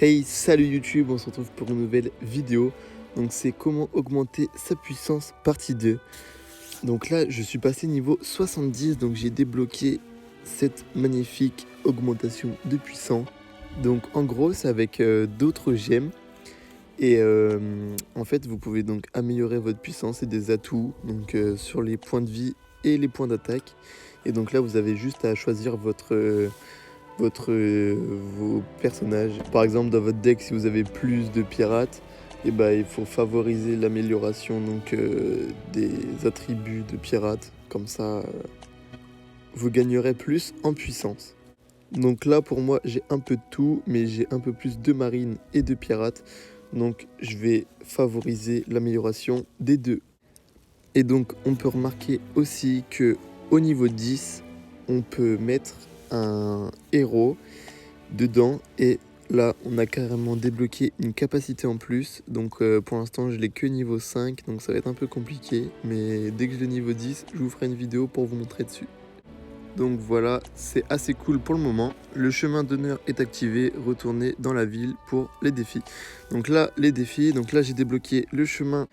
Hey, salut YouTube, on se retrouve pour une nouvelle vidéo. Donc c'est comment augmenter sa puissance partie 2. Donc là, je suis passé niveau 70, donc j'ai débloqué cette magnifique augmentation de puissance. Donc en gros, c'est avec d'autres gemmes. Et en fait, vous pouvez donc améliorer votre puissance et des atouts donc sur les points de vie et les points d'attaque. Et donc là, vous avez juste à choisir vos personnages. Par exemple, dans votre deck, si vous avez plus de pirates, et ben, il faut favoriser l'amélioration donc des attributs de pirates. Comme ça, vous gagnerez plus en puissance. Donc là, pour moi, j'ai un peu de tout, mais j'ai un peu plus de marine et de pirates. Donc, je vais favoriser l'amélioration des deux. Et donc, on peut remarquer aussi que au niveau 10, on peut mettre un héros dedans et là on a carrément débloqué une capacité en plus, donc pour l'instant je l'ai que niveau 5, donc ça va être un peu compliqué, mais dès que je l'ai niveau 10 je vous ferai une vidéo pour vous montrer dessus. Donc voilà, c'est assez cool pour le moment. Le chemin d'honneur est activé, retournez dans la ville pour les défis. Donc là les défis, donc là j'ai débloqué le chemin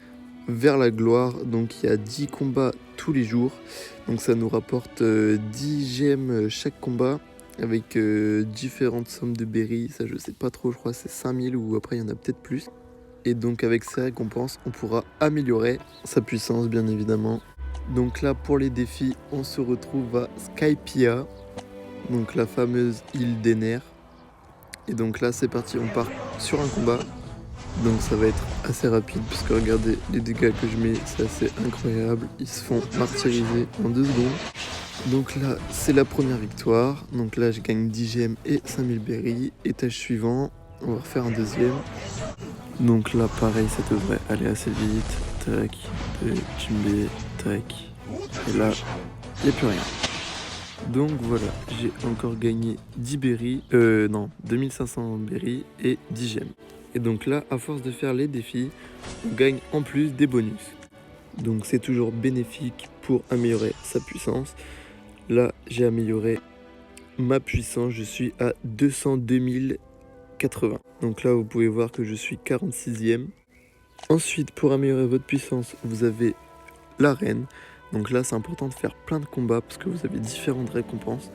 vers la gloire, donc il y a 10 combats tous les jours, donc ça nous rapporte 10 gemmes chaque combat avec différentes sommes de berries, ça je sais pas trop, je crois que c'est 5000 ou après il y en a peut-être plus. Et donc avec ces récompenses on pourra améliorer sa puissance bien évidemment. Donc là pour les défis on se retrouve à Skypiea, donc la fameuse île des nerfs. Et donc là c'est parti, on part sur un combat. Donc ça va être assez rapide puisque regardez les dégâts que je mets, c'est assez incroyable. Ils se font martyriser en 2 secondes. Donc là c'est la première victoire. Donc là je gagne 10 gemmes et 5000 berries. Étage suivant, on va refaire un deuxième. Donc là pareil ça devrait aller assez vite. Tac, Jimbe, tac. Et là il n'y a plus rien. Donc voilà, j'ai encore gagné 10 berries, non, 2500 berries et 10 gemmes. Et donc là, à force de faire les défis, on gagne en plus des bonus. Donc c'est toujours bénéfique pour améliorer sa puissance. Là, j'ai amélioré ma puissance, je suis à 202 080. Donc là, vous pouvez voir que je suis 46e. Ensuite, pour améliorer votre puissance, vous avez l'arène. Donc là, c'est important de faire plein de combats parce que vous avez différentes récompenses.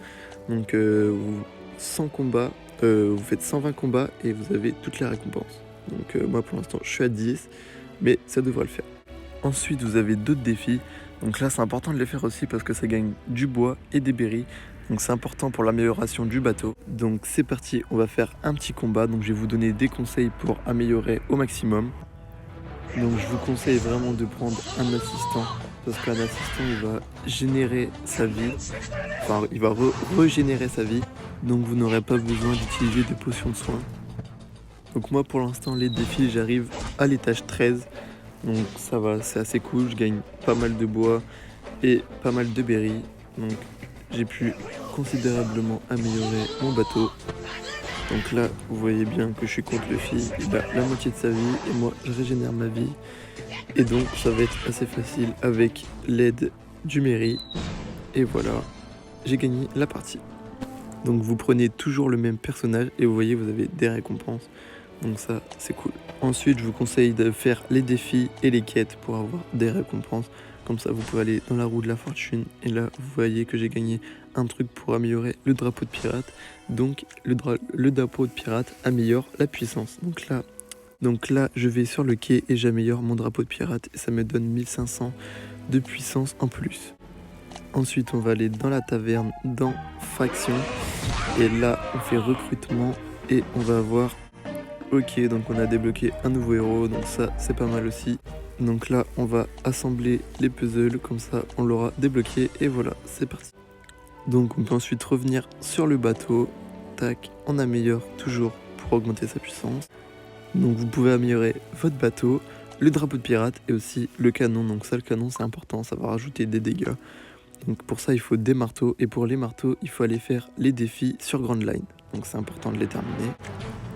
Donc 100 combats, vous faites 120 combats et vous avez toutes les récompenses. Donc moi pour l'instant je suis à 10, mais ça devrait le faire. Ensuite vous avez d'autres défis. Donc là c'est important de les faire aussi parce que ça gagne du bois et des berries. Donc c'est important pour l'amélioration du bateau. Donc c'est parti, on va faire un petit combat. Donc je vais vous donner des conseils pour améliorer au maximum. Donc je vous conseille vraiment de prendre un assistant parce qu'un assistant il va générer sa vie, enfin il va régénérer sa vie, donc vous n'aurez pas besoin d'utiliser de potions de soins. Donc moi pour l'instant les défis j'arrive à l'étage 13, donc ça va, c'est assez cool, je gagne pas mal de bois et pas mal de berries, donc j'ai pu considérablement améliorer mon bateau. Donc là, vous voyez bien que je suis contre le fil, il a la moitié de sa vie et moi je régénère ma vie. Et donc ça va être assez facile avec l'aide du mairie. Et voilà, j'ai gagné la partie. Donc vous prenez toujours le même personnage et vous voyez vous avez des récompenses. Donc ça c'est cool. Ensuite je vous conseille de faire les défis et les quêtes pour avoir des récompenses. Comme ça vous pouvez aller dans la roue de la fortune. Et là vous voyez que j'ai gagné un truc pour améliorer le drapeau de pirate. Donc le drapeau de pirate améliore la puissance. Donc là je vais sur le quai et j'améliore mon drapeau de pirate. Et ça me donne 1500 de puissance en plus. Ensuite on va aller dans la taverne, dans faction. Et là on fait recrutement et on va avoir... Ok, donc on a débloqué un nouveau héros, donc ça c'est pas mal aussi. Donc là on va assembler les puzzles, comme ça on l'aura débloqué et voilà, c'est parti. Donc on peut ensuite revenir sur le bateau, tac, on améliore toujours pour augmenter sa puissance. Donc vous pouvez améliorer votre bateau, le drapeau de pirate et aussi le canon. Donc ça le canon c'est important, ça va rajouter des dégâts. Donc pour ça il faut des marteaux et pour les marteaux il faut aller faire les défis sur Grand Line. Donc c'est important de les terminer.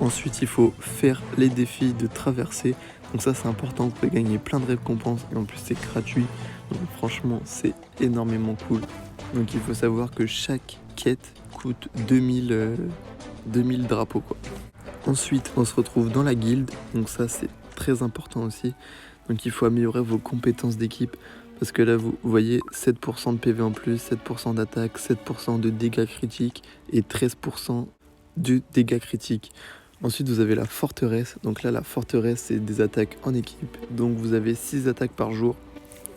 Ensuite il faut faire les défis de traversée. Donc ça c'est important, vous pouvez gagner plein de récompenses et en plus c'est gratuit. Donc franchement c'est énormément cool. Donc il faut savoir que chaque quête coûte 2000 drapeaux quoi. Ensuite, on se retrouve dans la guilde, donc ça c'est très important aussi. Donc il faut améliorer vos compétences d'équipe, parce que là vous voyez 7% de PV en plus, 7% d'attaque, 7% de dégâts critiques et 13% de dégâts critiques. Ensuite vous avez la forteresse, donc là la forteresse c'est des attaques en équipe, donc vous avez 6 attaques par jour.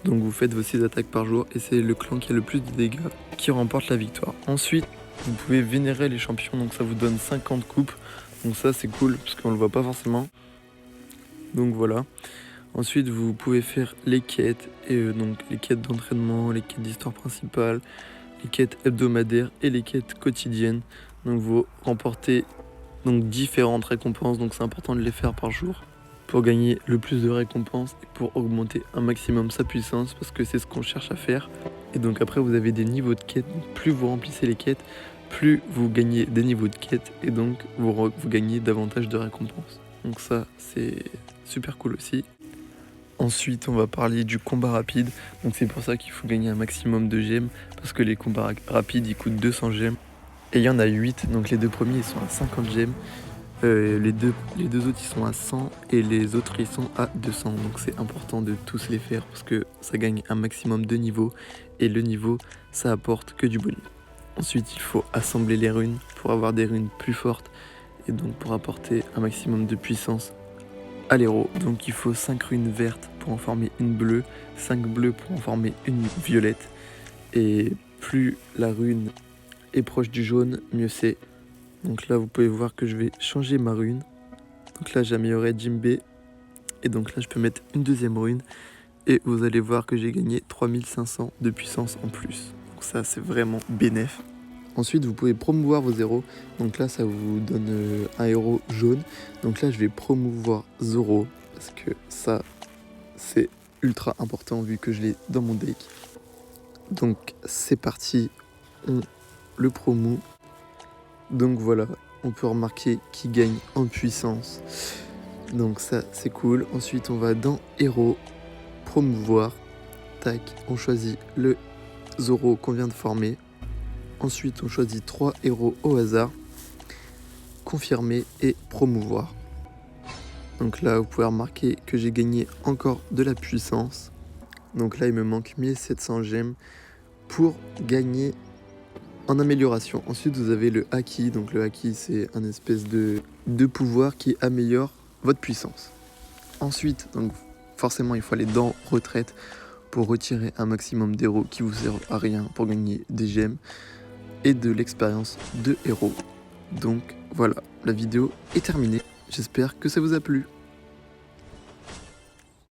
Donc vous faites vos 6 attaques par jour et c'est le clan qui a le plus de dégâts qui remporte la victoire. Ensuite, vous pouvez vénérer les champions, donc ça vous donne 50 coupes. Donc ça c'est cool parce qu'on le voit pas forcément. Donc voilà. Ensuite vous pouvez faire les quêtes, et donc les quêtes d'entraînement, les quêtes d'histoire principale, les quêtes hebdomadaires et les quêtes quotidiennes. Donc vous remportez donc différentes récompenses, donc c'est important de les faire par jour pour gagner le plus de récompenses et pour augmenter un maximum sa puissance, parce que c'est ce qu'on cherche à faire. Et donc après vous avez des niveaux de quêtes, donc plus vous remplissez les quêtes, plus vous gagnez des niveaux de quêtes et donc vous gagnez davantage de récompenses. Donc ça c'est super cool aussi. Ensuite on va parler du combat rapide, donc c'est pour ça qu'il faut gagner un maximum de gemmes, parce que les combats rapides ils coûtent 200 gemmes et il y en a 8, donc les deux premiers ils sont à 50 gemmes. Les deux autres ils sont à 100 et les autres ils sont à 200, donc c'est important de tous les faire parce que ça gagne un maximum de niveaux et le niveau ça apporte que du bonus. Ensuite il faut assembler les runes pour avoir des runes plus fortes et donc pour apporter un maximum de puissance à l'héros. Donc il faut 5 runes vertes pour en former une bleue, 5 bleues pour en former une violette, et plus la rune est proche du jaune, mieux c'est. Donc là vous pouvez voir que je vais changer ma rune. Donc là j'ai amélioré Jimbe et donc là je peux mettre une deuxième rune et vous allez voir que j'ai gagné 3500 de puissance en plus. Donc ça c'est vraiment bénéf. Ensuite vous pouvez promouvoir vos héros, donc là ça vous donne un héros jaune. Donc là je vais promouvoir Zoro parce que ça c'est ultra important vu que je l'ai dans mon deck. Donc c'est parti, on le promoue. Donc voilà, on peut remarquer qu'il gagne en puissance. Donc ça c'est cool. Ensuite on va dans héros, promouvoir. Tac, on choisit le Zoro qu'on vient de former. Ensuite on choisit 3 héros au hasard. Confirmer et promouvoir. Donc là vous pouvez remarquer que j'ai gagné encore de la puissance. Donc là il me manque 1700 gemmes pour gagner en amélioration. Ensuite vous avez le Haki, donc le Haki c'est un espèce de pouvoir qui améliore votre puissance. Ensuite, donc forcément il faut aller dans retraite pour retirer un maximum d'héros qui vous servent à rien pour gagner des gemmes et de l'expérience de héros. Donc voilà, la vidéo est terminée, j'espère que ça vous a plu.